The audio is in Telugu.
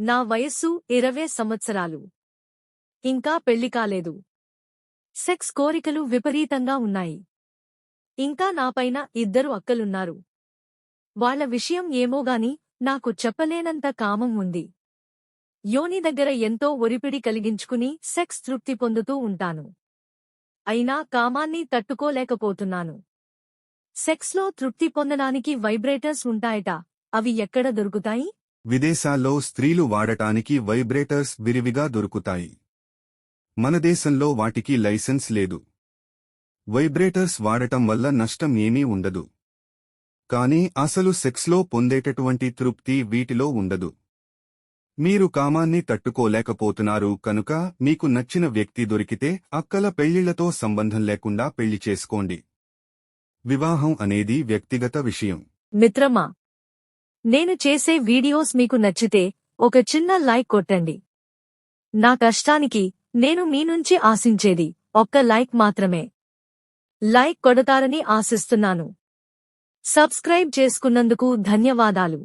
నా వయస్సు 20 సంవత్సరాలు. ఇంకా పెళ్లి కాలేదు. సెక్స్ కోరికలు విపరీతంగా ఉన్నాయి. ఇంకా నాపైన 2 అక్కలున్నారు. వాళ్ళ విషయం ఏమోగాని నాకు చెప్పలేనంత కామం ఉంది. యోని దగ్గర ఎంతో ఒరిపిడి కలిగించుకుని సెక్స్ తృప్తి పొందుతూ ఉంటాను. అయినా కామాన్ని తట్టుకోలేకపోతున్నాను. సెక్స్లో తృప్తి పొందడానికి వైబ్రేటర్స్ ఉంటాయట, అవి ఎక్కడ దొరుకుతాయి? విదేశాల్లో స్త్రీలు వాడటానికి వైబ్రేటర్స్ విరివిగా దొరుకుతాయి. మన దేశంలో వాటికి లైసెన్స్ లేదు. వైబ్రేటర్స్ వాడటం వల్ల నష్టం ఏమీ ఉండదు. కానీ అసలు సెక్స్లో పొందేటటువంటి తృప్తి వీటిలో ఉండదు. మీరు కామాన్ని తట్టుకోలేకపోతున్నారు కనుక మీకు నచ్చిన వ్యక్తి దొరికితే అక్కల పెళ్లిళ్లతో సంబంధం లేకుండా పెళ్లి చేసుకోండి. వివాహం అనేది వ్యక్తిగత విషయం. మిత్రమా, నేను చేసే వీడియోస్ మీకు నచ్చితే ఒక చిన్న లైక్ కొట్టండి. నా కష్టానికి నేను మీ నుంచి ఆశించేది ఒక్క లైక్ మాత్రమే. లైక్ కొడతారని ఆశిస్తున్నాను. సబ్స్క్రైబ్ చేసుకున్నందుకు ధన్యవాదాలు.